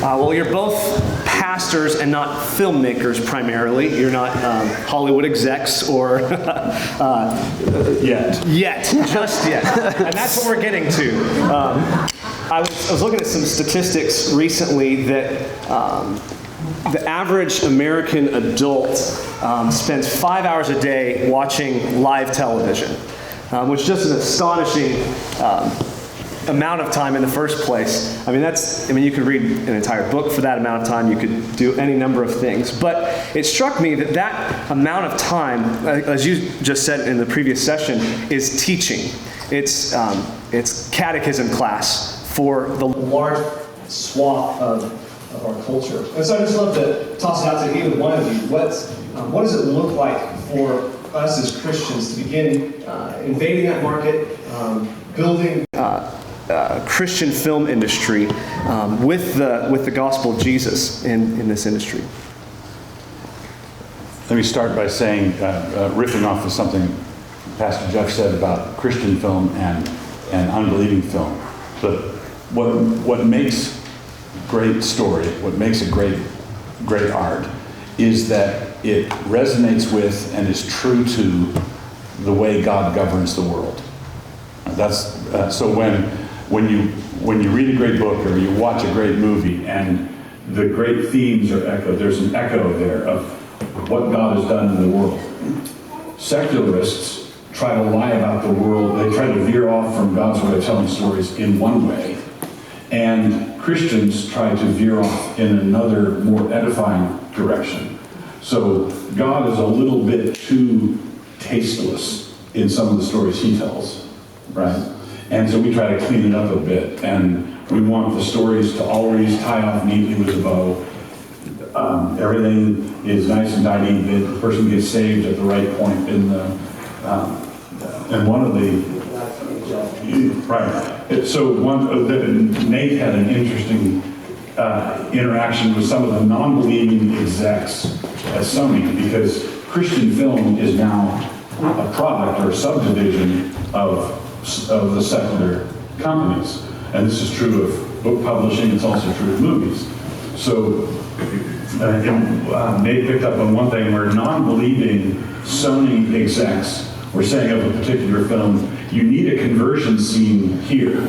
Well, you're both pastors and not filmmakers primarily. You're not Hollywood execs or... Yet. Just yet. And that's what we're getting to. I was looking at some statistics recently that the average American adult spends 5 hours a day watching live television, which is just an astonishing amount of time in the first place. I mean, you could read an entire book for that amount of time. You could do any number of things. But it struck me that amount of time, as you just said in the previous session, is teaching. It's catechism class for the large swath of our culture. And so I just love to toss it out to either one of you. What does it look like for us as Christians to begin invading that market, building Christian film industry with the gospel of Jesus in this industry? Let me start by saying, riffing off of something Pastor Jeff said about Christian film and unbelieving film. But what makes great story, what makes a great art, is that it resonates with and is true to the way God governs the world. That's so when you read a great book or you watch a great movie and the great themes are echoed, there's an echo there of what God has done in the world. Secularists try to lie about the world. They try to veer off from God's way of telling stories in one way. And Christians try to veer off in another, more edifying direction. So God is a little bit too tasteless in some of the stories he tells, right? And so we try to clean it up a bit. And we want the stories to always tie off neatly with a bow. Everything is nice and tidy. The person gets saved at the right point in the... and one of the... Right. So Nate had an interesting interaction with some of the non-believing execs at Sony, because Christian film is now a product or a subdivision of the secular companies. And this is true of book publishing, it's also true of movies. So Nate picked up on one thing where non-believing Sony execs were saying of a particular film, you need a conversion scene here.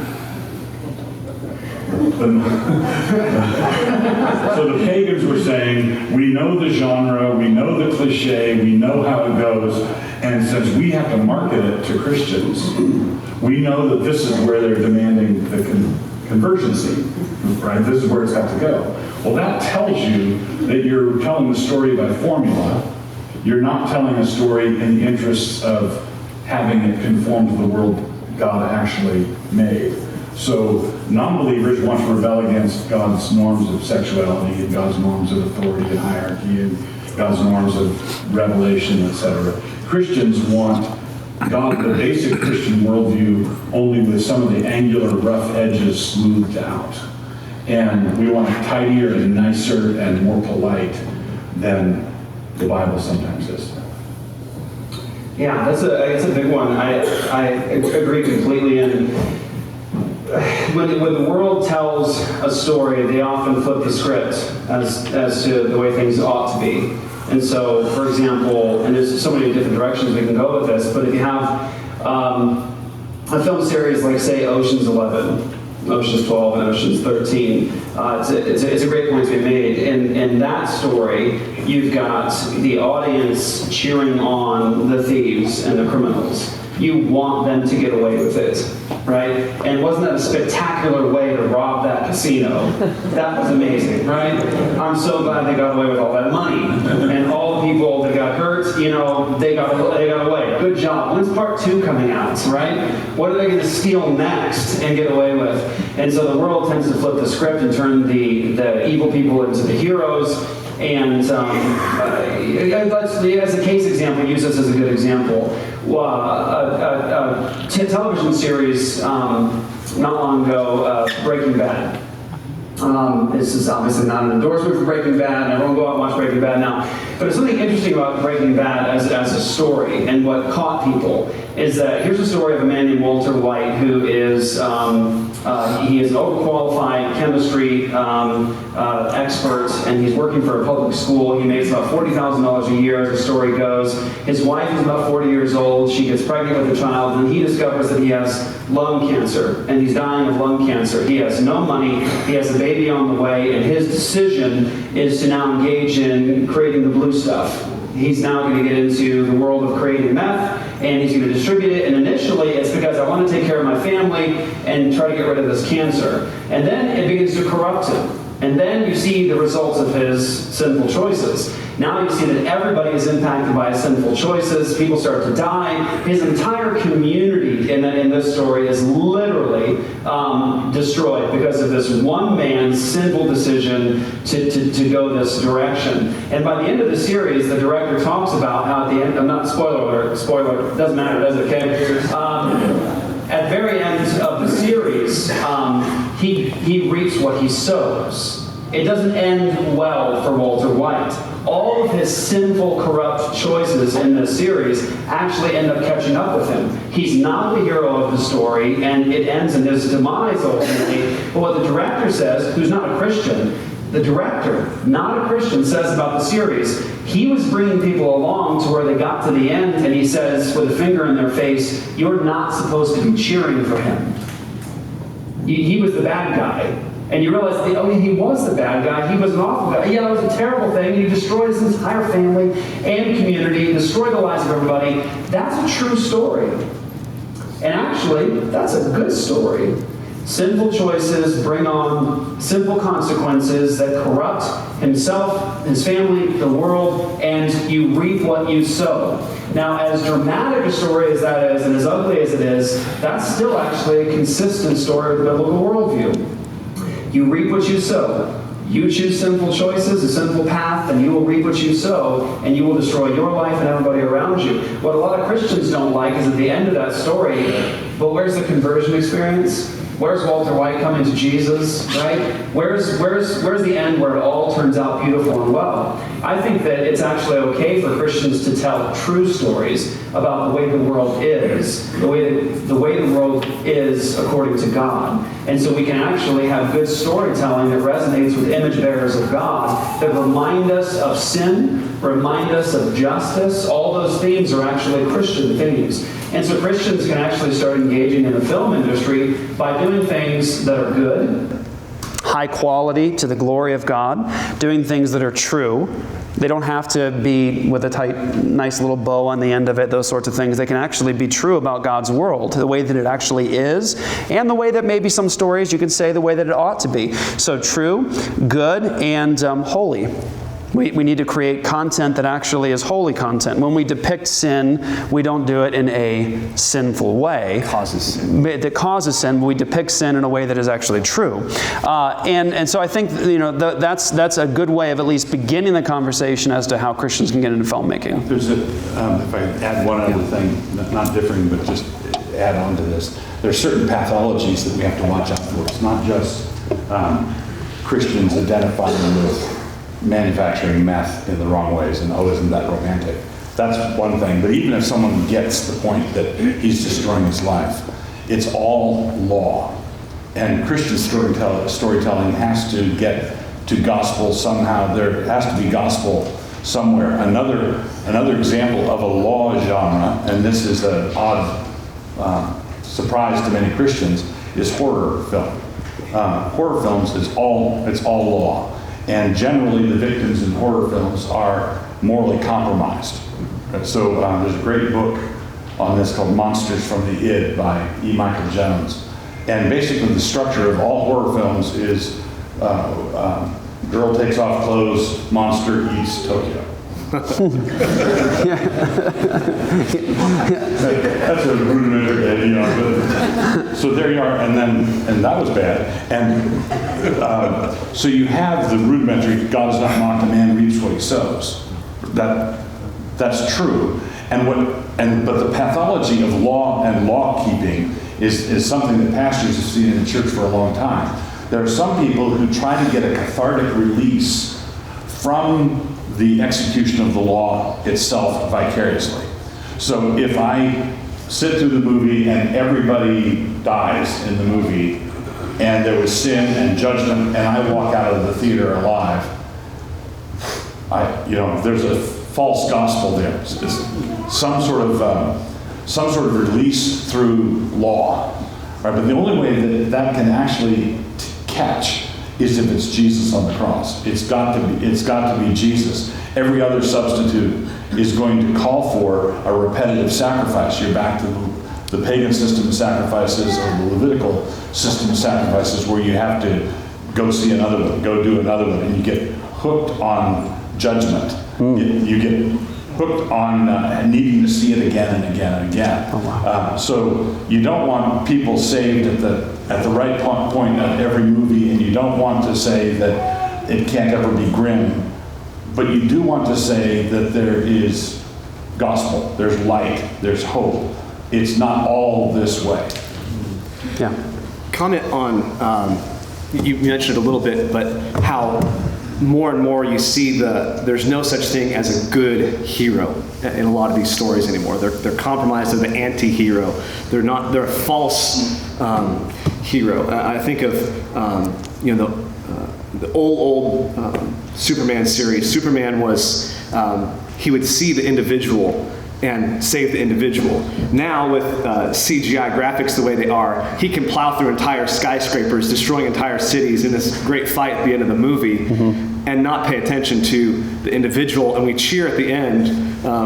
So the pagans were saying, we know the genre, we know the cliche, we know how it goes, and since we have to market it to Christians, we know that this is where they're demanding the conversion scene, right? This is where it's got to go. Well, that tells you that you're telling the story by formula. You're not telling a story in the interests of having it conform to the world God actually made. So non-believers want to rebel against God's norms of sexuality and God's norms of authority and hierarchy and God's norms of revelation, etc. Christians want the basic Christian worldview only with some of the angular, rough edges smoothed out. And we want it tidier and nicer and more polite than the Bible sometimes is. Yeah, that's a big one. I agree completely. And when the world tells a story, they often flip the script as to the way things ought to be. And so, for example, and there's so many different directions we can go with this, but if you have a film series like, say, Ocean's 11, Ocean's 12, and Ocean's 13, it's a great point to be made. In that story, you've got the audience cheering on the thieves and the criminals. You want them to get away with it, right? And wasn't that a spectacular way to rob that casino? That was amazing, right? I'm so glad they got away with all that money. And all the people that got hurt, they got away. Good job. When's part 2 coming out, right? What are they going to steal next and get away with? And so the world tends to flip the script and turn the evil people into the heroes. And as a case example, use this as a good example. A television series not long ago, Breaking Bad. This is obviously not an endorsement for Breaking Bad. Everyone go out and watch Breaking Bad now. But there's something interesting about Breaking Bad as a story, and what caught people is that here's a story of a man named Walter White who is He is an overqualified chemistry expert, and he's working for a public school. He makes about $40,000 a year, as the story goes. His wife is about 40 years old. She gets pregnant with a child, and he discovers that he has lung cancer, and he's dying of lung cancer. He has no money. He has a baby on the way, and his decision is to now engage in creating the blue stuff. He's now going to get into the world of creating meth, and he's going to distribute it. And initially, it's because I want to take care of my family and try to get rid of this cancer. And then it begins to corrupt him. And then you see the results of his sinful choices. Now you see that everybody is impacted by his sinful choices. People start to die. His entire community in this story is literally destroyed because of this one man's sinful decision to go this direction. And by the end of the series, the director talks about how at the end, I'm not spoiler alert, doesn't matter, does it, okay? At the very end of the series, he reaps what he sows. It doesn't end well for Walter White. All of his sinful, corrupt choices in this series actually end up catching up with him. He's not the hero of the story, and it ends in his demise ultimately. But what the director says, who's not a Christian, the director, not a Christian, says about the series, he was bringing people along to where they got to the end, and he says, with a finger in their face, you're not supposed to be cheering for him. He was the bad guy. And you realize, he was the bad guy. He was an awful guy. Yeah, it was a terrible thing. He destroyed his entire family and community, destroyed the lives of everybody. That's a true story. And actually, that's a good story. Sinful choices bring on simple consequences that corrupt himself, his family, the world, and you reap what you sow. Now, as dramatic a story as that is, and as ugly as it is, that's still actually a consistent story of the biblical worldview. You reap what you sow. You choose sinful choices, a sinful path, and you will reap what you sow, and you will destroy your life and everybody around you. What a lot of Christians don't like is at the end of that story, but where's the conversion experience? Where's Walter White coming to Jesus, right? Where's the end where it all turns out beautiful and well? I think that it's actually okay for Christians to tell true stories about the way the world is, the way the world is according to God. And so we can actually have good storytelling that resonates with image bearers of God, that remind us of sin, remind us of justice. All those themes are actually Christian themes. And so Christians can actually start engaging in the film industry by doing things that are good, high quality to the glory of God, doing things that are true. They don't have to be with a tight, nice little bow on the end of it, those sorts of things. They can actually be true about God's world, the way that it actually is, and the way that maybe some stories you could say the way that it ought to be. So true, good, and holy. We need to create content that actually is holy content. When we depict sin, we don't do it in a sinful way. Causes sin. That causes sin. We depict sin in a way that is actually true. And so I think that's a good way of at least beginning the conversation as to how Christians can get into filmmaking. There's if I add one other thing, not differing, but just add on to this. There are certain pathologies that we have to watch out for. It's not just Christians identifying with manufacturing meth in the wrong ways and, isn't that romantic? That's one thing. But even if someone gets the point that he's destroying his life, it's all law. And Christian storytelling has to get to gospel somehow. There has to be gospel somewhere. Another example of a law genre, and this is an odd surprise to many Christians, is horror film. Horror films it's all law. And generally, the victims in horror films are morally compromised. So there's a great book on this called Monsters from the Id by E. Michael Jones. And basically the structure of all horror films is girl takes off clothes, monster eats Tokyo. That's a rudimentary, so there you are, and that was bad. And so you have the rudimentary, God is not mocked, a man reaps what he sows. That's true. But the pathology of law and law keeping is something that pastors have seen in the church for a long time. There are some people who try to get a cathartic release from the execution of the law itself vicariously. So if I sit through the movie and everybody dies in the movie, and there was sin and judgment, and I walk out of the theater alive, there's a false gospel there. It's some sort of release through law, right? But the only way that can actually catch is if it's Jesus on the cross. It's got to be Jesus. Every other substitute is going to call for a repetitive sacrifice. You're back to the pagan system of sacrifices or the Levitical system of sacrifices, where you have to go see another one, go do another one, and you get hooked on judgment. You get hooked on needing to see it again and again and again. Oh, wow. So you don't want people saved at the right point of every movie, and you don't want to say that it can't ever be grim, but you do want to say that there is gospel, there's light, there's hope. It's not all this way. Yeah. Comment on, you mentioned it a little bit, but how more and more you see there's no such thing as a good hero in a lot of these stories anymore. They're compromised. They're the anti-hero. They're a false hero. I think of the old Superman series. Superman was he would see the individual and save the individual. Now with CGI graphics the way they are, he can plow through entire skyscrapers, destroying entire cities in this great fight at the end of the movie, and not pay attention to the individual. And we cheer at the end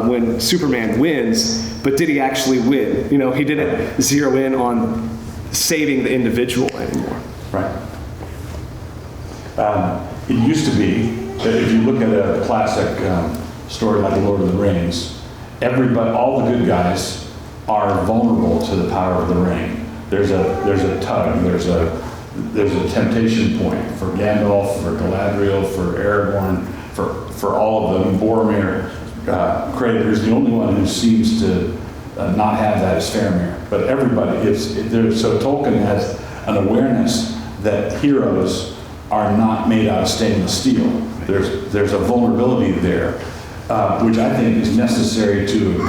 when Superman wins, but did he actually win? He didn't zero in on saving the individual anymore. Right. It used to be that if you look at a classic story like The Lord of the Rings, all the good guys are vulnerable to the power of the ring. There's a tug, there's a temptation point for Gandalf, for Galadriel, for Aragorn, for all of them. Boromir, Crater's the only one who seems to not have that as Faramir. But everybody, so Tolkien has an awareness that heroes are not made out of stainless steel. There's a vulnerability there, which I think is necessary to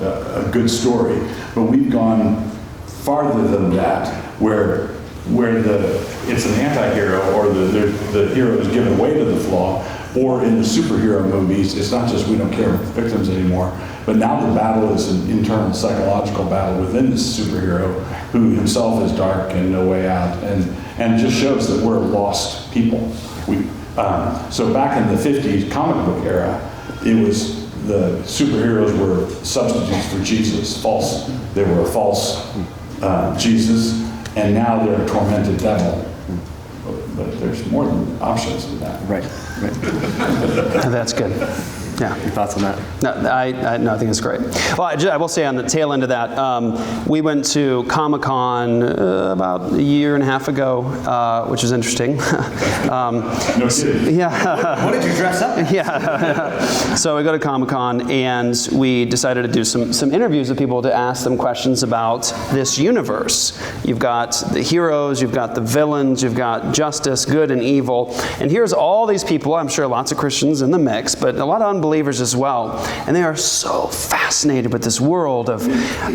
a good story. But we've gone farther than that, where it's an anti-hero, or the hero is given away to the flaw, or in the superhero movies, it's not just we don't care about the victims anymore, but now the battle is an internal psychological battle within this superhero, who himself is dark and no way out, and just shows that we're lost people. So back in the 50s comic book era, it was the superheroes were substitutes for Jesus, false. They were a false Jesus, and now they're a tormented devil. But there's more than options than that. Right. That's good. Yeah. Your thoughts on that? No, I think it's great. Well, I will say on the tail end of that, we went to Comic-Con about a year and a half ago, which was interesting. No kidding. Yeah. What did you dress up in? Yeah. So we go to Comic-Con, and we decided to do some interviews with people to ask them questions about this universe. You've got the heroes, you've got the villains, you've got justice, good and evil. And here's all these people, I'm sure lots of Christians in the mix, but a lot of unbelievers as well. And they are so fascinated with this world of,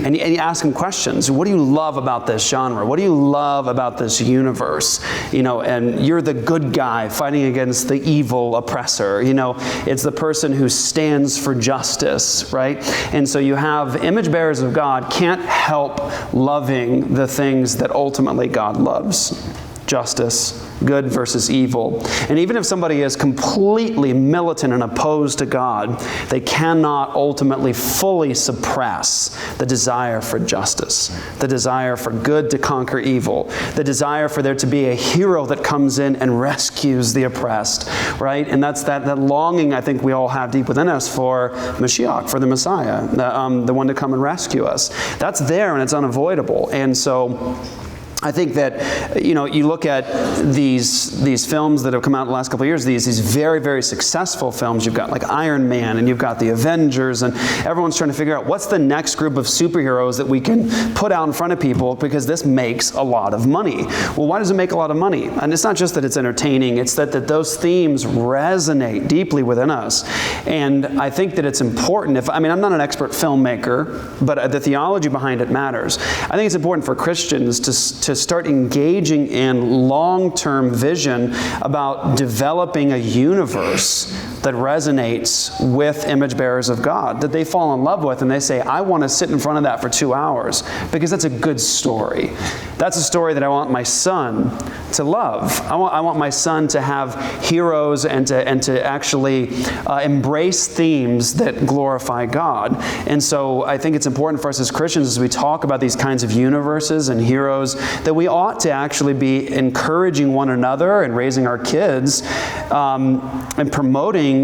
and you ask them questions. What do you love about this genre? What do you love about this universe? And you're the good guy fighting against the evil oppressor. It's the person who stands for justice, right? And so you have image bearers of God can't help loving the things that ultimately God loves. Justice, good versus evil. And even if somebody is completely militant and opposed to God, they cannot ultimately fully suppress the desire for justice, the desire for good to conquer evil, the desire for there to be a hero that comes in and rescues the oppressed, right? And that's that longing I think we all have deep within us for Mashiach, for the Messiah, the one to come and rescue us. That's there and it's unavoidable. And so I think that, you look at these films that have come out in the last couple of years, these very, very successful films. You've got like Iron Man, and you've got the Avengers, and everyone's trying to figure out what's the next group of superheroes that we can put out in front of people, because this makes a lot of money. Well, why does it make a lot of money? And it's not just that it's entertaining, it's that those themes resonate deeply within us. And I think that it's important, I'm not an expert filmmaker, but the theology behind it matters. I think it's important for Christians to to start engaging in long-term vision about developing a universe that resonates with image bearers of God, that they fall in love with, and they say, I want to sit in front of that for 2 hours, because that's a good story. That's a story that I want my son to love. I want my son to have heroes and to actually embrace themes that glorify God. And so I think it's important for us as Christians, as we talk about these kinds of universes and heroes, that we ought to actually be encouraging one another and raising our kids and promoting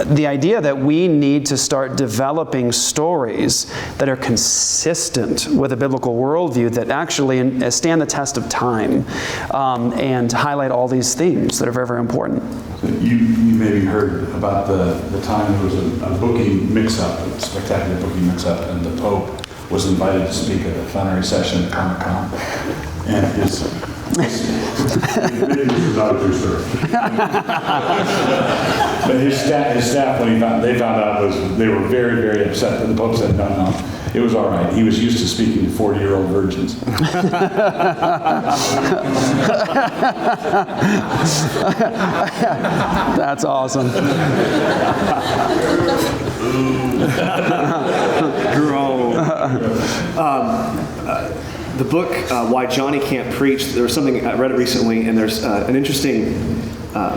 the idea that we need to start developing stories that are consistent with a biblical worldview, that actually stand the test of time, and highlight all these themes that are very, very important. You maybe heard about the time there was a booking mix-up, a spectacular booking mix-up, and the Pope was invited to speak at a plenary session at Comic-Con, and his maybe this is not a true story. But his staff, when they found out, they were very, very upset. But the Pope said, no, it was all right. He was used to speaking to 40-year-old virgins. That's awesome. The book, Why Johnny Can't Preach, there was something, I read it recently, and there's an interesting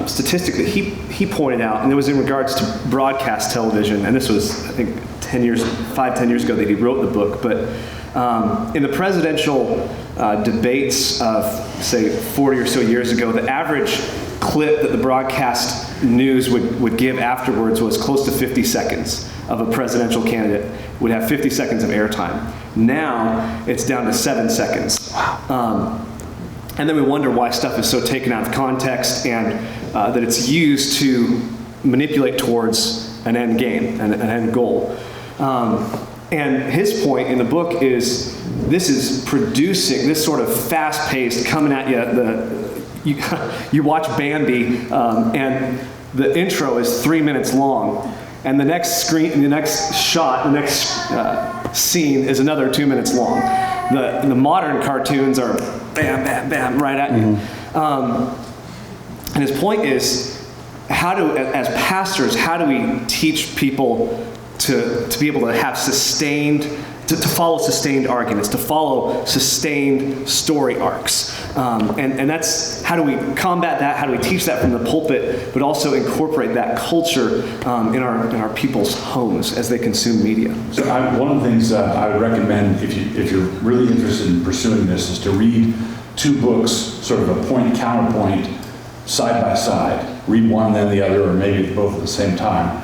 statistic that he pointed out, and it was in regards to broadcast television, and this was, I think, 10 years ago that he wrote the book, but in the presidential debates of, say, 40 or so years ago, the average clip that the broadcast news would give afterwards was close to 50 seconds of a presidential candidate would have 50 seconds of airtime. Now it's down to 7 seconds. And then we wonder why stuff is so taken out of context, and that it's used to manipulate towards an end game, an end goal. And his point in the book is this is producing this sort of fast-paced, coming at you. You watch Bambi, and the intro is 3 minutes long, and the next shot, the next scene is another 2 minutes long. The modern cartoons are bam, bam, bam, right at you. And his point is, as pastors, how do we teach people to be able to have to follow sustained arguments, to follow sustained story arcs. And that's, how do we combat that? How do we teach that from the pulpit, but also incorporate that culture in our people's homes as they consume media? So one of the things I would recommend, if you're really interested in pursuing this, is to read 2 books, sort of a point counterpoint, side by side. Read one, then the other, or maybe both at the same time.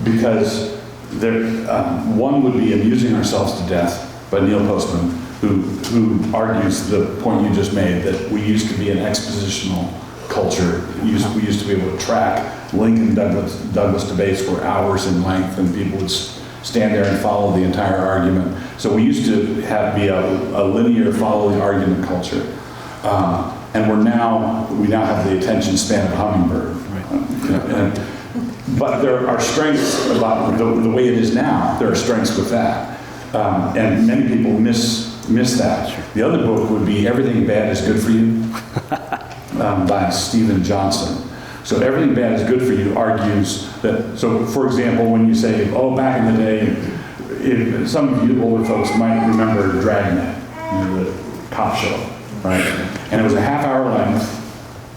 Because one would be Amusing Ourselves to Death by Neil Postman, who argues the point you just made, that we used to be an expositional culture. We used to be able to track Lincoln-Douglas debates for hours in length, and people would stand there and follow the entire argument. So we used to be a linear, follow the argument culture. And we now have the attention span of a hummingbird. Right. But there are strengths about the way it is now. There are strengths with that. And many people miss that. The other book would be Everything Bad is Good for You by Stephen Johnson. So Everything Bad is Good for You argues that, so for example, when you say, oh, back in the day, some of you older folks might remember Dragnet, the cop show, right? And it was a half-hour length,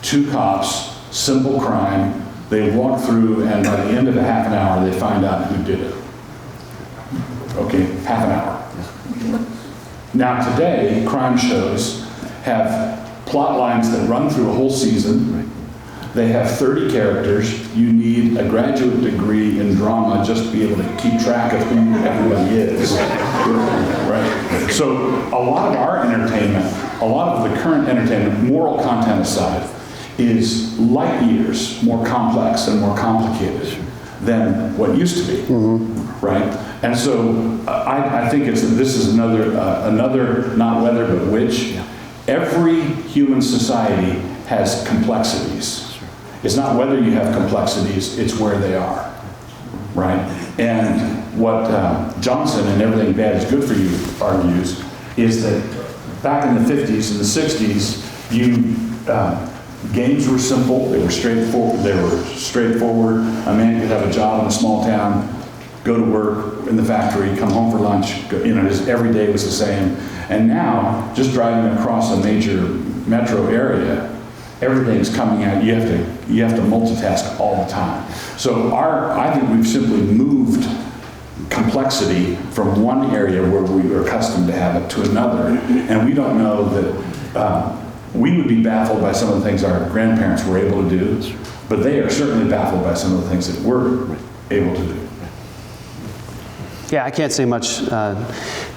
2 cops, simple crime. They walk through, and by the end of the half an hour, they find out who did it. Okay, half an hour. Now today, crime shows have plot lines that run through a whole season. They have 30 characters. You need a graduate degree in drama just to be able to keep track of who everybody is. Right? So a lot of our entertainment, a lot of the current entertainment, moral content aside, is light years more complex and more complicated than what used to be, right? And so I think this is another not whether but which. Every human society has complexities. It's not whether you have complexities, it's where they are, right? And what Johnson and Everything Bad is Good for You argues is that back in the 50s and the 60s, games were simple. They were straightforward. A man could have a job in a small town, go to work in the factory, come home for lunch. Just every day was the same. And now, just driving across a major metro area, everything's coming at you. You have to multitask all the time. So I think we've simply moved complexity from one area where we were accustomed to have it to another, and we don't know that we would be baffled by some of the things our grandparents were able to do, but they are certainly baffled by some of the things that we're able to do. Yeah, I can't say much to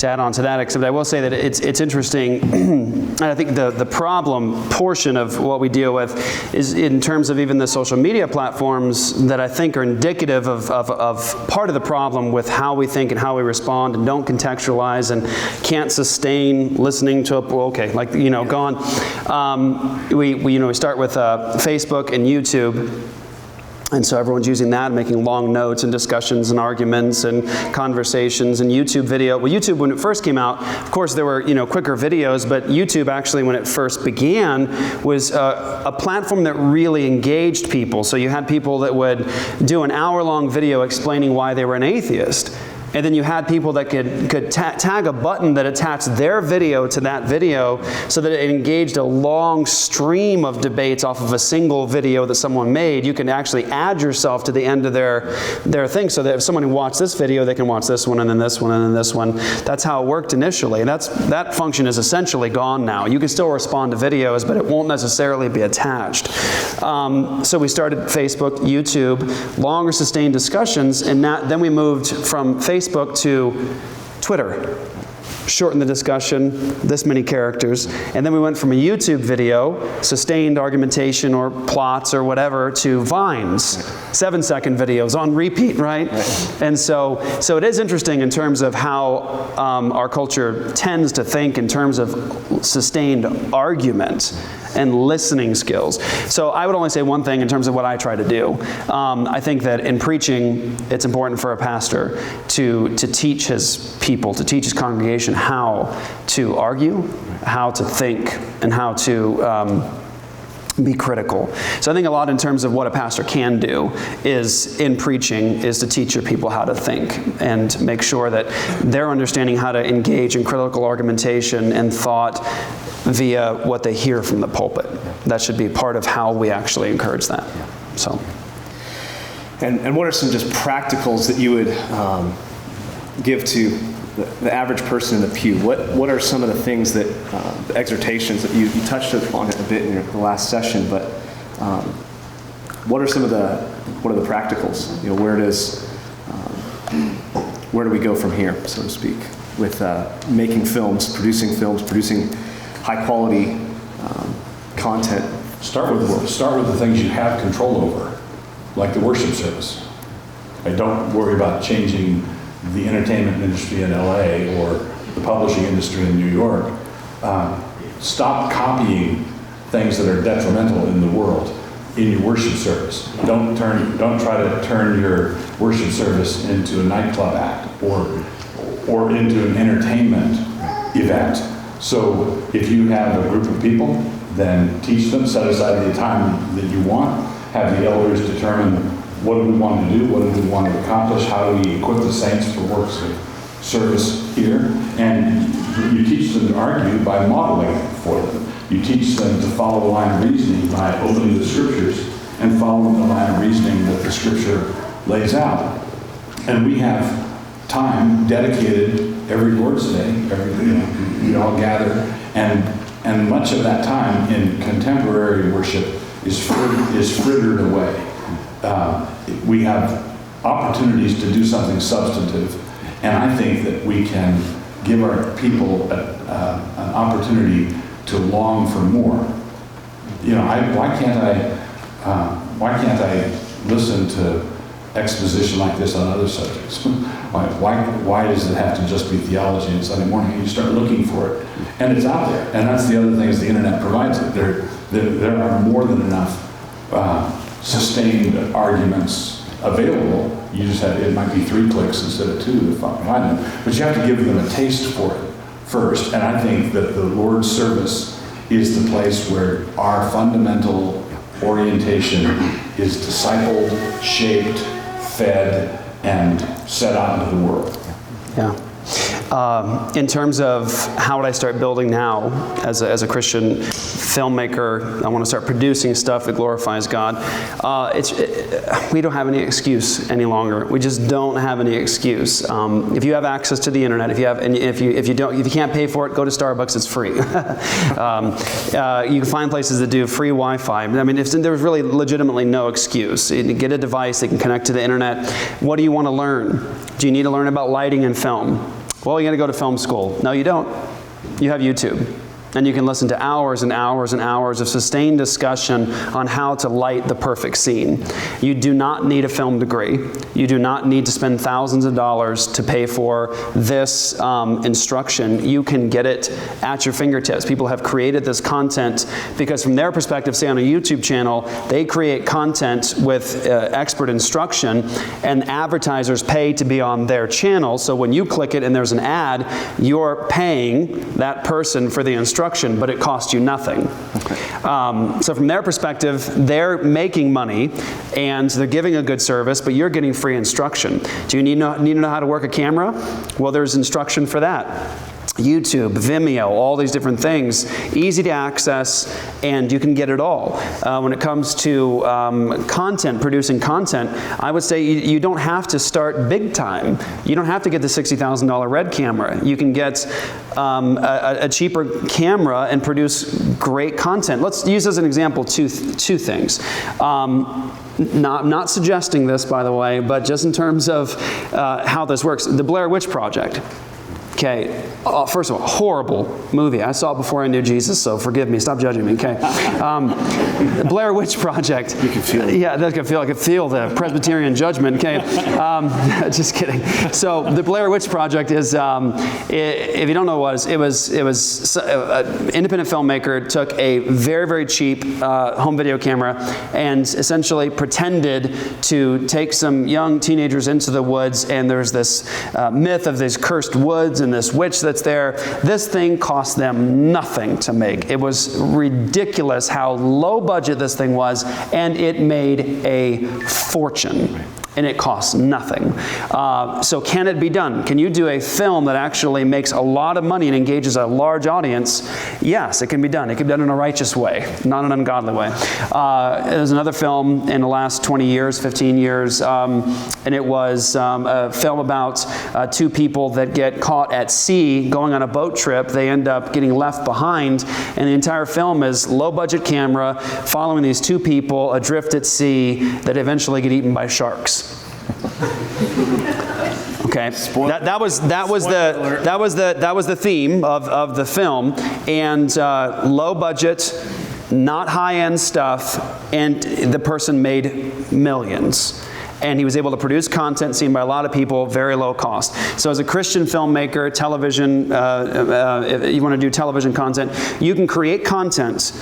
add on to that, except I will say that it's interesting, and I think the problem portion of what we deal with is in terms of even the social media platforms that I think are indicative of part of the problem with how we think and how we respond and don't contextualize and can't sustain listening to gone. We start with Facebook and YouTube. And so everyone's using that, making long notes and discussions and arguments and conversations and YouTube video. Well, YouTube, when it first came out, of course, there were quicker videos, but YouTube actually, when it first began, was a platform that really engaged people. So you had people that would do an hour-long video explaining why they were an atheist. And then you had people that could tag a button that attached their video to that video so that it engaged a long stream of debates off of a single video that someone made. You can actually add yourself to the end of their thing so that if someone watched this video, they can watch this one and then this one and then this one. That's how it worked initially. That function is essentially gone now. You can still respond to videos, but it won't necessarily be attached. So we started Facebook, YouTube, longer sustained discussions, and then we moved from Facebook to Twitter. Shorten the discussion, this many characters. And then we went from a YouTube video, sustained argumentation or plots or whatever, to Vines, 7-second videos on repeat, right? And so it is interesting in terms of how our culture tends to think in terms of sustained argument and listening skills. So I would only say one thing in terms of what I try to do. I think that in preaching, it's important for a pastor to teach his people, to teach his congregation how to argue, how to think, and how to be critical. So I think a lot in terms of what a pastor can do is, in preaching, is to teach your people how to think and make sure that they're understanding how to engage in critical argumentation and thought via what they hear from the pulpit. That should be part of how we actually encourage that. So. And what are some just practicals that you would give to the average person in the pew? What are some of the things that, the exhortations that you touched on it a bit in the last session, but what are the practicals? Where do we go from here, so to speak, with making films, producing high quality content? Start with the things you have control over, like the worship service. Don't worry about changing the entertainment industry in LA or the publishing industry in New York. Stop copying things that are detrimental in the world in your worship service. Don't try to turn your worship service into a nightclub act or into an entertainment event. So if you have a group of people, then teach them, set aside the time that you want, have the elders determine what do we want to do, what do we want to accomplish, how do we equip the saints for works of service here, and you teach them to argue by modeling it for them. You teach them to follow the line of reasoning by opening the scriptures and following the line of reasoning that the scripture lays out. And we have time dedicated every Lord's Day, we all gather, and much of that time in contemporary worship is frittered away. We have opportunities to do something substantive, and I think that we can give our people an opportunity to long for more. Why can't I listen to exposition like this on other subjects? Why does it have to just be theology on Sunday morning? You start looking for it, and it's out there. And that's the other thing is the internet provides it. There are more than enough sustained arguments available. You just it might be 3 clicks instead of 2 to find them, but you have to give them a taste for it first. And I think that the Lord's service is the place where our fundamental orientation is discipled, shaped, fed, and set out into the world. Yeah. In terms of how would I start building now as a Christian filmmaker, I want to start producing stuff that glorifies God. We don't have any excuse any longer. We just don't have any excuse. If you have access to the internet, if you can't pay for it, go to Starbucks. It's free. You can find places that do free Wi-Fi. I mean, there's really legitimately no excuse. Get a device that can connect to the internet. What do you want to learn? Do you need to learn about lighting and film? Well, you got to go to film school. No, you don't. You have YouTube. And you can listen to hours and hours and hours of sustained discussion on how to light the perfect scene. You do not need a film degree. You do not need to spend thousands of dollars to pay for this instruction. You can get it at your fingertips. People have created this content because from their perspective, say on a YouTube channel, they create content with expert instruction, and advertisers pay to be on their channel. So when you click it and there's an ad, you're paying that person for the instruction, but it costs you nothing. So from their perspective, they're making money and they're giving a good service, but you're getting free instruction. Do you need to know how to work a camera? Well, there's instruction for that. YouTube, Vimeo, all these different things, easy to access, and you can get it all. When it comes to producing content, I would say you don't have to start big time. You don't have to get the $60,000 Red camera. You can get a cheaper camera and produce great content. Let's use as an example two things. Not suggesting this, by the way, but just in terms of how this works. The Blair Witch Project. Okay, first of all, horrible movie. I saw it before I knew Jesus, so forgive me. Stop judging me, okay? The Blair Witch Project. You can feel it. Yeah, I could feel the Presbyterian judgment, okay? Just kidding. So the Blair Witch Project is, if you don't know what it was an independent filmmaker took a very, very cheap home video camera and essentially pretended to take some young teenagers into the woods, and there's this myth of these cursed woods and this witch that's there. This thing cost them nothing to make. It was ridiculous how low budget this thing was, and it made a fortune. And it costs nothing. So can it be done? Can you do a film that actually makes a lot of money and engages a large audience? Yes, it can be done. It can be done in a righteous way, not an ungodly way. There's another film in the last 20 years, 15 years, and it was a film about two people that get caught at sea going on a boat trip. They end up getting left behind, and the entire film is low-budget camera following these two people adrift at sea that eventually get eaten by sharks. Okay, that was the theme of the film, and low budget, not high-end stuff, and the person made millions. And he was able to produce content seen by a lot of people, very low cost. So as a Christian filmmaker, television, if you want to do television content, you can create content,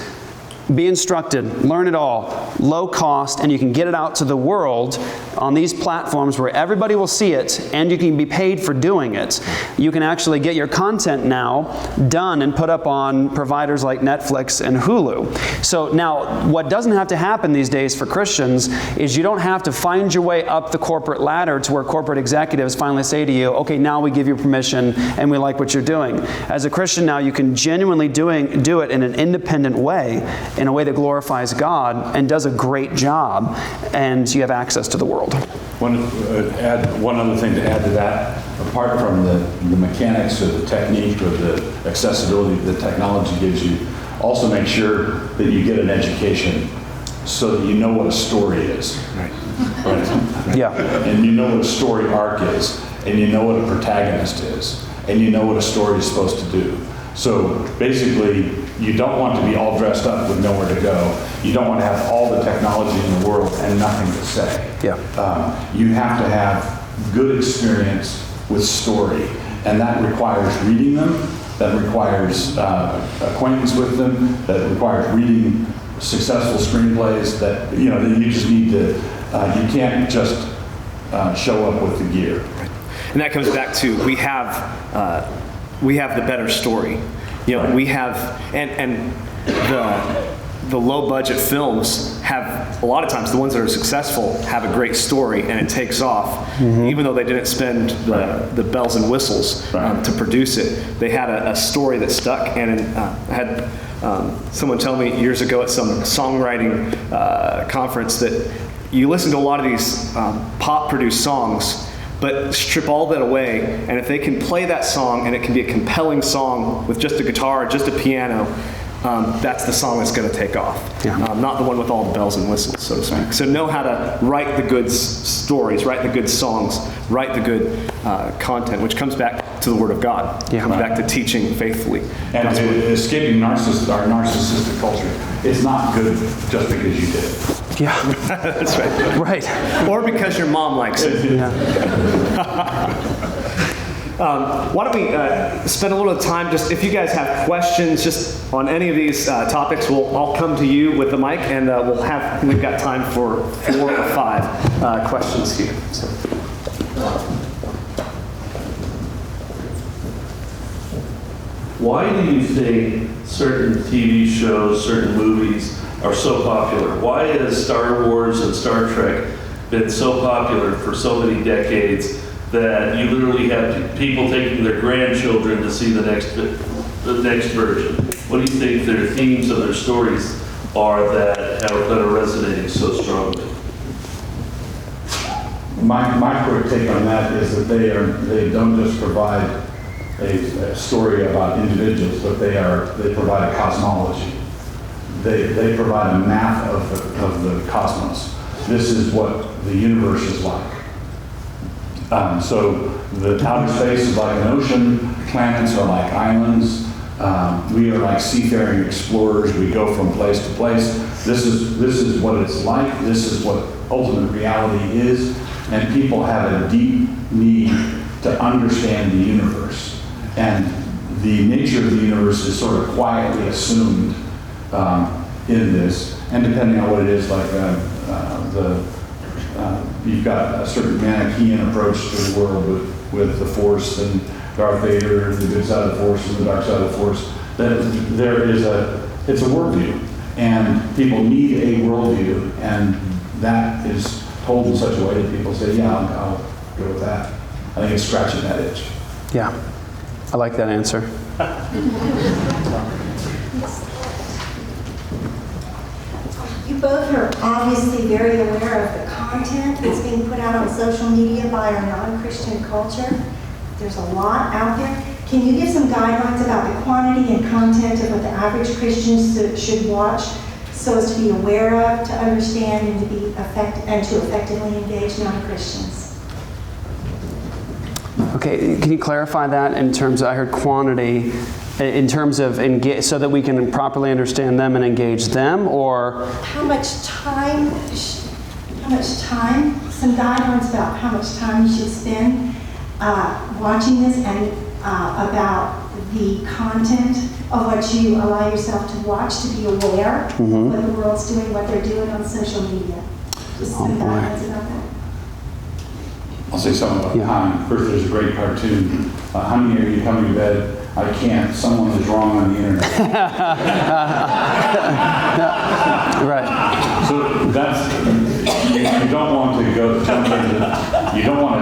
be instructed, learn it all, low cost, and you can get it out to the world on these platforms where everybody will see it, and you can be paid for doing it. You can actually get your content now done and put up on providers like Netflix and Hulu. So now, what doesn't have to happen these days for Christians is you don't have to find your way up the corporate ladder to where corporate executives finally say to you, okay, now we give you permission and we like what you're doing. As a Christian now, you can genuinely do it in an independent way, in a way that glorifies God and does a great job, and you have access to the world. One other thing to add to that, apart from the mechanics or the technique or the accessibility that technology gives you, also make sure that you get an education so that you know what a story is. Right. Yeah. And you know what a story arc is, and you know what a protagonist is, and you know what a story is supposed to do. So basically, you don't want to be all dressed up with nowhere to go. You don't want to have all the technology in the world and nothing to say. Yeah. You have to have good experience with story, and that requires reading them. That requires acquaintance with them. That requires reading successful screenplays. That you just need to. You can't just show up with the gear. And that comes back to we have we have the better story. You know, we have, and the low budget films have, a lot of times, the ones that are successful have a great story and it takes off, even though they didn't spend the bells and whistles to produce it. They had a story that stuck, and I had someone tell me years ago at some songwriting conference that you listen to a lot of these pop-produced songs, but strip all that away, and if they can play that song and it can be a compelling song with just a guitar, just a piano, that's the song that's going to take off. Not the one with all the bells and whistles, so to speak. So know how to write the good stories, write the good songs, write the good content, which comes back to the Word of God. Comes back to teaching faithfully. And escaping our narcissistic culture, it's not good just because you did it. Yeah. That's right. Right. Or because your mom likes it. Yeah. Why don't we spend a little time, just if you guys have questions just on any of these topics, I'll come to you with the mic, and we've got time for 4 or 5 questions here. So. Why do you think certain TV shows, certain movies are so popular? Why has Star Wars and Star Trek been so popular for so many decades that you literally have people taking their grandchildren to see the next version? What do you think their themes of their stories are that are resonating so strongly? My quick take on that is that they don't just provide a story about individuals, but they provide a cosmology. They provide a map of the cosmos. This is what the universe is like. So the outer space is like an ocean. Planets are like islands. We are like seafaring explorers. We go from place to place. This is what it's like. This is what ultimate reality is. And people have a deep need to understand the universe. And the nature of the universe is sort of quietly assumed in this. And depending on what it is, like you've got a certain Manichaean approach to the world with the Force and Darth Vader, the good side of the Force and the dark side of the Force. It's a worldview, and people need a worldview, and that is told in such a way that people say, yeah, I'll go with that. I think it's scratching that itch. Yeah, I like that answer. You both are obviously very aware of the content that's being put out on social media by our non-Christian culture. There's a lot out there. Can you give some guidelines about the quantity and content of what the average Christian should watch so as to be aware of, to understand, and to effectively engage non-Christians? Okay, can you clarify that in terms of, I heard quantity, in terms of engage, so that we can properly understand them and engage them, or? How much time, some guidelines about how much time you should spend watching this, and about the content of what you allow yourself to watch, to be aware of what the world's doing, what they're doing on social media. Just some guidelines about that. I'll say something about time. First, there's a great cartoon. Honey, are you coming to bed? I can't. Someone is wrong on the internet. Right. So that's, you don't want to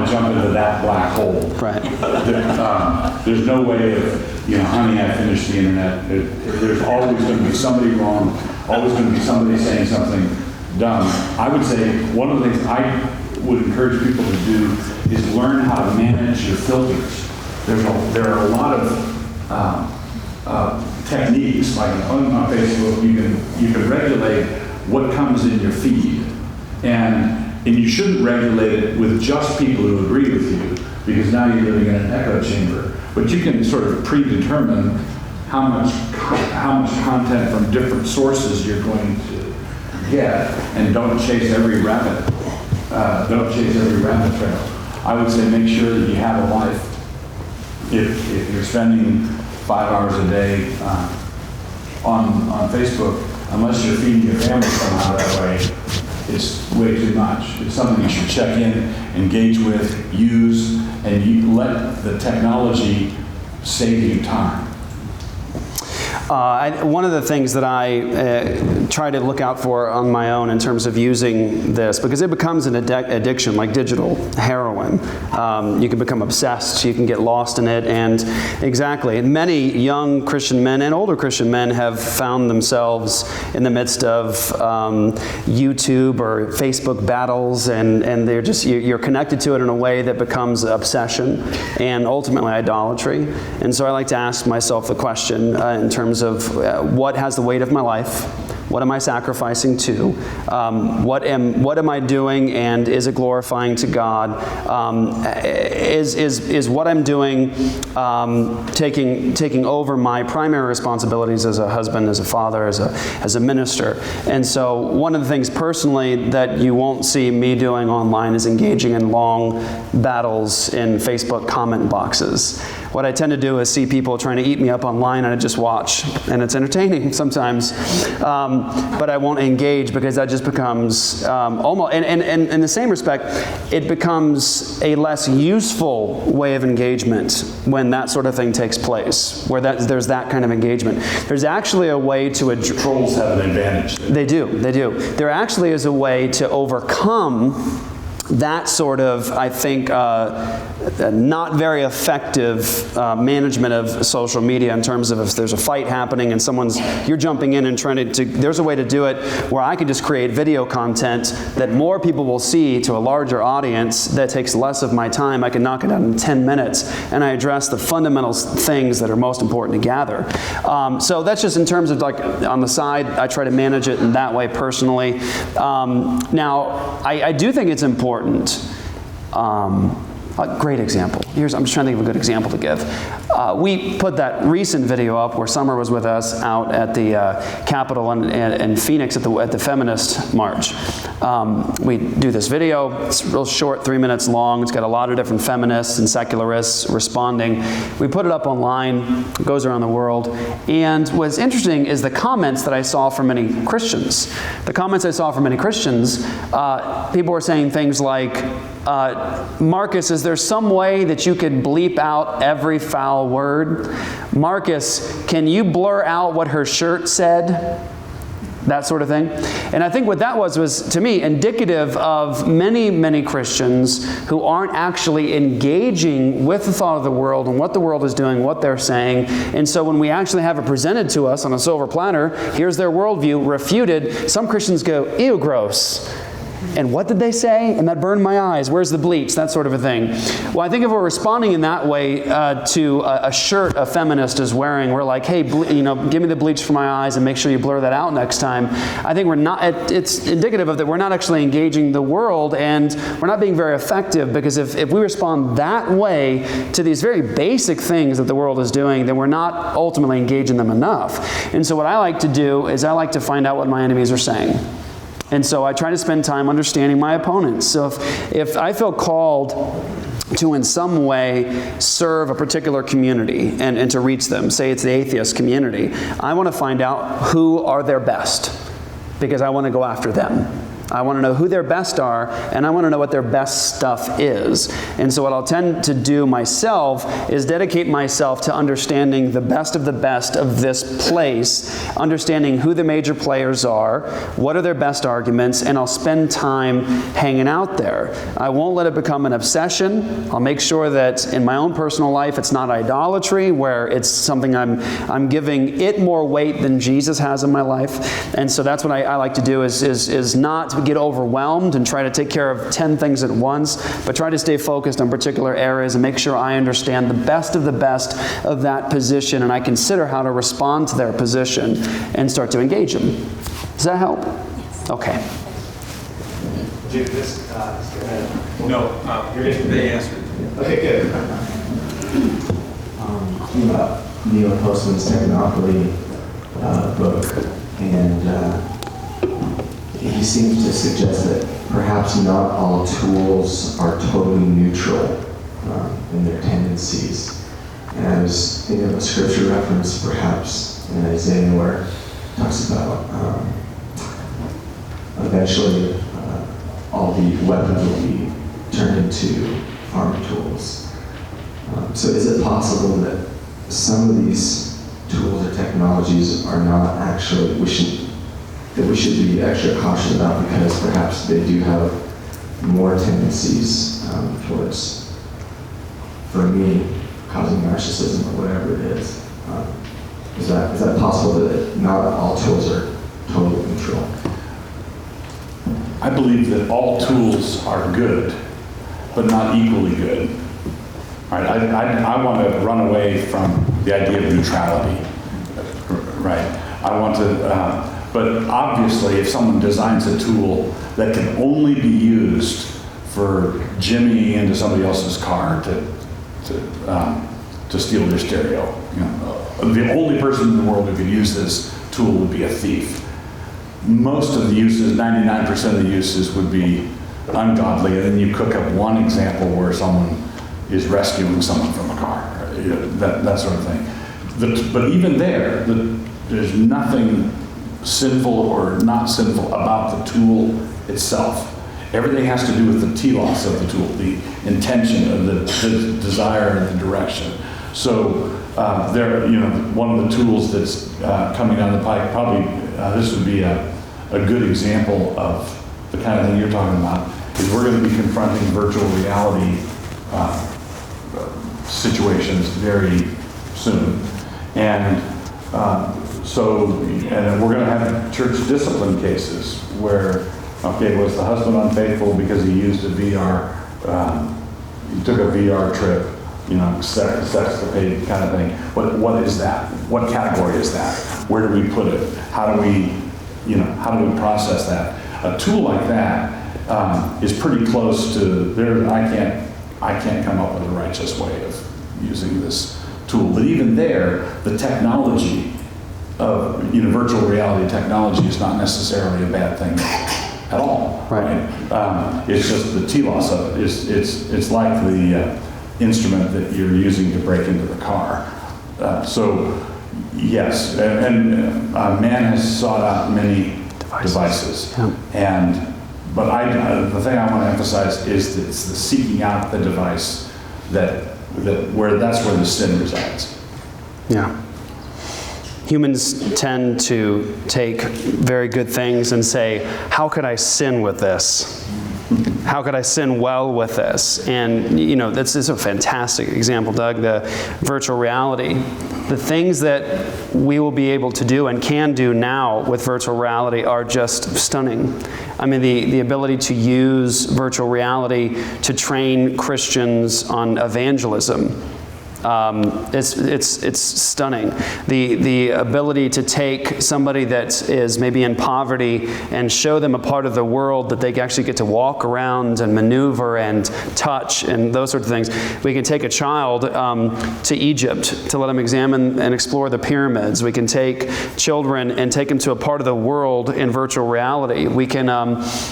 jump into that black hole. Right. There's no way of, honey, I finished the internet. There's always going to be somebody wrong. Always going to be somebody saying something dumb. I would say one of the things I would encourage people to do is learn how to manage your filters. There are a lot of techniques, like on Facebook, you can regulate what comes in your feed, and you shouldn't regulate it with just people who agree with you, because now you're living in an echo chamber. But you can sort of predetermine how much content from different sources you're going to get, and don't chase every rabbit. Don't chase every rabbit trail. I would say make sure that you have a life. If you're spending 5 hours a day on Facebook, unless you're feeding your family somehow that way, it's way too much. It's something you should check in, engage with, use, and you let the technology save you time? One of the things that I try to look out for on my own in terms of using this, because it becomes an addiction like digital heroin. You can become obsessed, you can get lost in it, and exactly, many young Christian men and older Christian men have found themselves in the midst of YouTube or Facebook battles, and they're just, you're connected to it in a way that becomes obsession and ultimately idolatry. And so I like to ask myself the question in terms of what has the weight of my life? What am I sacrificing to? What am I doing, and is it glorifying to God? Is what I'm doing taking over my primary responsibilities as a husband, as a father, as a minister? And so one of the things personally that you won't see me doing online is engaging in long battles in Facebook comment boxes. What I tend to do is see people trying to eat me up online, and I just watch, and it's entertaining sometimes. But I won't engage, because that just becomes almost, and in the same respect, it becomes a less useful way of engagement when that sort of thing takes place, where there's that kind of engagement. There's actually a way to address. Trolls have an advantage there. They do. There actually is a way to overcome that sort of, I think, not very effective management of social media in terms of if there's a fight happening and you're jumping in and trying to, there's a way to do it where I can just create video content that more people will see to a larger audience that takes less of my time. I can knock it out in 10 minutes, and I address the fundamental things that are most important to gather. So that's just in terms of, like, on the side, I try to manage it in that way personally. Now, I do think it's important. A great example. I'm just trying to think of a good example to give. We put that recent video up where Summer was with us out at the Capitol in Phoenix at the Feminist March. We do this video. It's real short, 3 minutes long. It's got a lot of different feminists and secularists responding. We put it up online. It goes around the world. And what's interesting is the comments that I saw from many Christians. The comments I saw from many Christians, people were saying things like, Marcus, is there some way that you could bleep out every foul word? Marcus, can you blur out what her shirt said? That sort of thing. And I think what that was to me, indicative of many, many Christians who aren't actually engaging with the thought of the world and what the world is doing, what they're saying. And so when we actually have it presented to us on a silver platter, here's their worldview refuted, some Christians go, ew, gross. And what did they say? And that burned my eyes. Where's the bleach? That sort of a thing. Well, I think if we're responding in that way to a shirt a feminist is wearing, we're like, hey, give me the bleach for my eyes and make sure you blur that out next time. I think we're not. It's indicative of that we're not actually engaging the world, and we're not being very effective, because if we respond that way to these very basic things that the world is doing, then we're not ultimately engaging them enough. And so what I like to do is I like to find out what my enemies are saying. And so I try to spend time understanding my opponents. So if I feel called to in some way serve a particular community and to reach them, say it's the atheist community, I want to find out who are their best, because I want to go after them. I want to know who their best are, and I want to know what their best stuff is. And so what I'll tend to do myself is dedicate myself to understanding the best of this place, understanding who the major players are, what are their best arguments, and I'll spend time hanging out there. I won't let it become an obsession. I'll make sure that in my own personal life it's not idolatry, where it's something I'm giving it more weight than Jesus has in my life. And so that's what I like to do is not get overwhelmed and try to take care of 10 things at once, but try to stay focused on particular areas and make sure I understand the best of that position, and I consider how to respond to their position and start to engage them. Does that help? Yes. Okay. They answered. Okay, good. About Neil Postman's Technopoly book, and he seems to suggest that perhaps not all tools are totally neutral in their tendencies. And I was thinking of a scripture reference, perhaps in Isaiah, where it talks about eventually all the weapons will be turned into farm tools. So is it possible that some of these tools or technologies are not actually, we should be extra cautious about, because perhaps they do have more tendencies towards, for me, causing narcissism or whatever it is. Is that possible, that not all tools are totally neutral? I believe that all tools are good, but not equally good. All right, I want to run away from the idea of neutrality, right? I want to, but obviously if someone designs a tool that can only be used for jimmying into somebody else's car to steal their stereo, the only person in the world who could use this tool would be a thief. Most of the uses, 99% of the uses, would be ungodly, and then you cook up one example where someone is rescuing someone from a car, that sort of thing. But even there's nothing sinful or not sinful about the tool itself. Everything has to do with the telos of the tool, the intention of the desire and the direction. So one of the tools that's coming down the pike, probably this would be a good example of the kind of thing you're talking about, is we're going to be confronting virtual reality situations very soon. And and we're going to have church discipline cases where, was the husband unfaithful because he used a VR, he took a VR trip, sexcapade kind of thing. What is that? What category is that? Where do we put it? How do we process that? A tool like that is pretty close to I can't come up with a righteous way of using this tool. But even there, the technology of virtual reality technology is not necessarily a bad thing at all. Right? It's just the telos of it. It's like the instrument that you're using to break into the car. So yes, and man has sought out many devices. Yeah. But the thing I want to emphasize is that it's the seeking out the device that's where the sin resides. Yeah. Humans tend to take very good things and say, how could I sin with this? How could I sin well with this? And, this is a fantastic example, Doug, the virtual reality. The things that we will be able to do and can do now with virtual reality are just stunning. I mean, the ability to use virtual reality to train Christians on evangelism. It's stunning. The ability to take somebody that is maybe in poverty and show them a part of the world that they actually get to walk around and maneuver and touch and those sorts of things. We can take a child to Egypt to let them examine and explore the pyramids. We can take children and take them to a part of the world in virtual reality. We can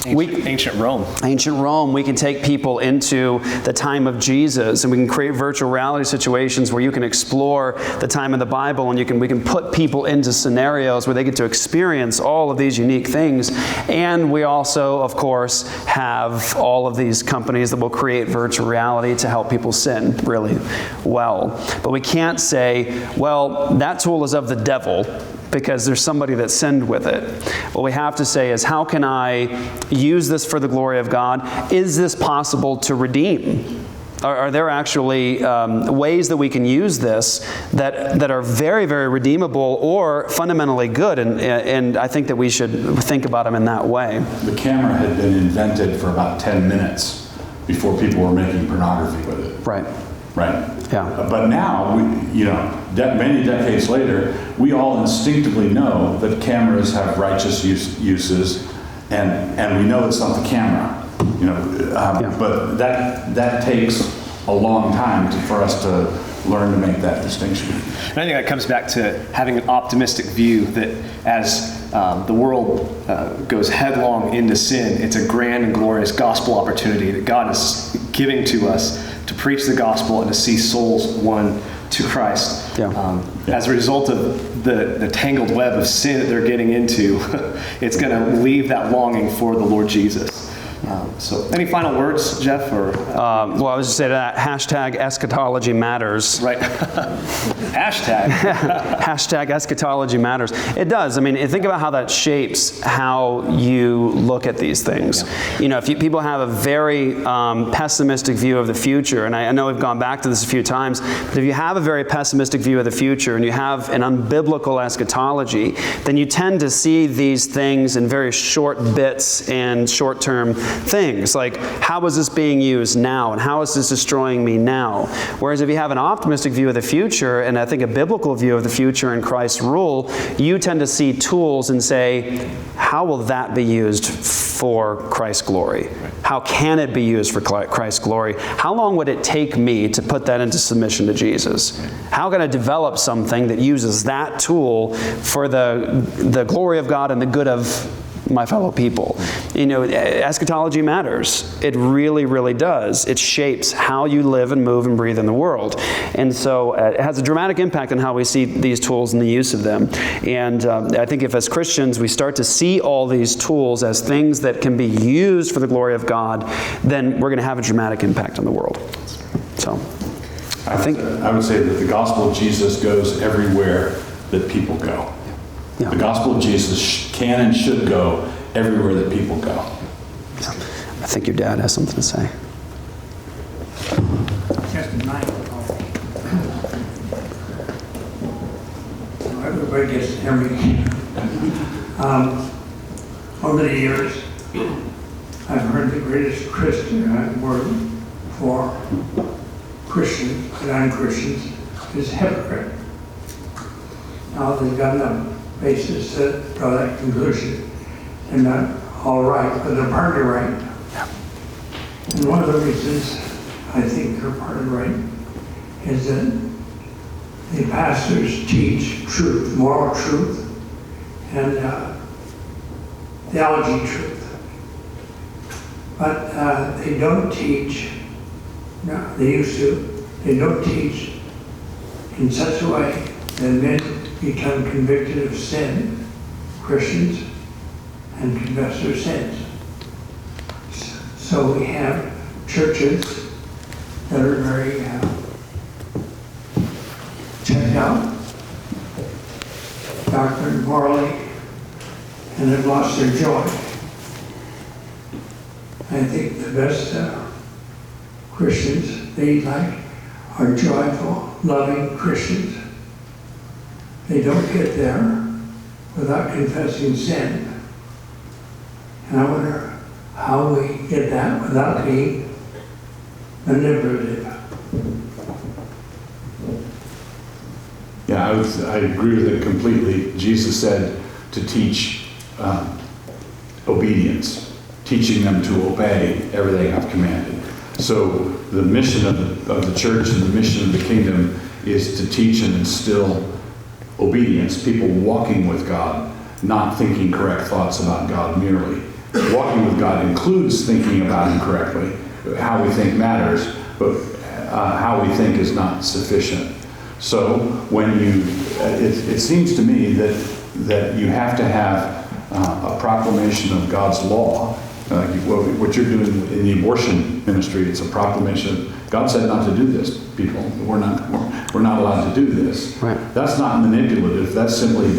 ancient Rome. Ancient Rome. We can take people into the time of Jesus, and we can create virtual reality situations where you can explore the time of the Bible, and we can put people into scenarios where they get to experience all of these unique things. And we also, of course, have all of these companies that will create virtual reality to help people sin really well. But we can't say, well, that tool is of the devil, because there's somebody that sinned with it. What we have to say is, how can I use this for the glory of God? Is this possible to redeem? Are there actually ways that we can use this that are very, very redeemable or fundamentally good? And I think that we should think about them in that way. The camera had been invented for about 10 minutes before people were making pornography with it. Right. Right? Yeah. But now, many decades later, we all instinctively know that cameras have righteous uses, and we know it's not the camera. But that takes a long time for us to learn to make that distinction. And I think that comes back to having an optimistic view that as the world goes headlong into sin, it's a grand and glorious gospel opportunity that God is giving to us to preach the gospel and to see souls won to Christ. As a result of the tangled web of sin that they're getting into, it's going to leave that longing for the Lord Jesus. So any final words, Jeff? Or Well, I was just saying that hashtag eschatology matters. right? Hashtag. Hashtag eschatology matters. It does. I mean, think about how that shapes how you look at these things. You know, if people have a very pessimistic view of the future, and I know we've gone back to this a few times, but if you have a very pessimistic view of the future and you have an unbiblical eschatology, then you tend to see these things in very short bits and short-term things. Like, how is this being used now? And how is this destroying me now? Whereas if you have an optimistic view of the future, and I think a biblical view of the future and Christ's rule, you tend to see tools and say, how will that be used for Christ's glory? How can it be used for Christ's glory? How long would it take me to put that into submission to Jesus? How can I develop something that uses that tool for the glory of God and the good of my fellow people? You know, eschatology matters. It really, really does. It shapes how you live and move and breathe in the world. And so it has a dramatic impact on how we see these tools and the use of them. And I think if as Christians we start to see all these tools as things that can be used for the glory of God, then we're going to have a dramatic impact on the world. So I would say that the gospel of Jesus goes everywhere that people go. Yeah. The gospel of Jesus can and should go everywhere that people go. I think your dad has something to say. Just a night. Everybody gets to hear me. Over the years, I've heard the greatest Christian word for Christians and non-Christians is hypocrite. Now they've got enough basis to draw that conclusion. They're not all right, but they're partly right. And one of the reasons I think they're partly right is that the pastors teach truth, moral truth, and theology truth. But they don't teach, no, they used to, they don't teach in such a way that men become convicted of sin, Christians, and confess their sins. So we have churches that are very checked out, doctrine, morally, and have lost their joy. I think the best Christians they like are joyful, loving Christians. They don't get there without confessing sin. And I wonder how we get that without being manipulative. Yeah, I agree with it completely. Jesus said to teach obedience, teaching them to obey everything I've commanded. So the mission of the church and the mission of the kingdom is to teach and instill obedience, people walking with God, not thinking correct thoughts about God merely. Walking with God includes thinking about Him correctly. How we think matters, but how we think is not sufficient. So when it seems to me that you have to have a proclamation of God's law. What you're doing in the abortion ministry, it's a proclamation. God said not to do this, people. We're not allowed to do this. Right. That's not manipulative. That's simply a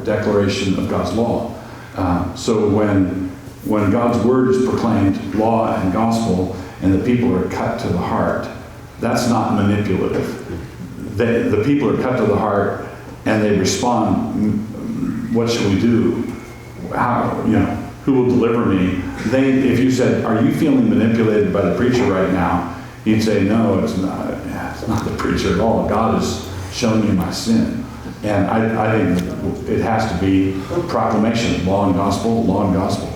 declaration of God's law. So when God's word is proclaimed, law and gospel, and the people are cut to the heart, that's not manipulative. The people are cut to the heart, and they respond. What should we do? How, who will deliver me? If you said, "Are you feeling manipulated by the preacher right now?" You'd say, "No, it's not. It's not the preacher at all. God has shown me my sin." And I think it has to be proclamation, law and gospel, law and gospel.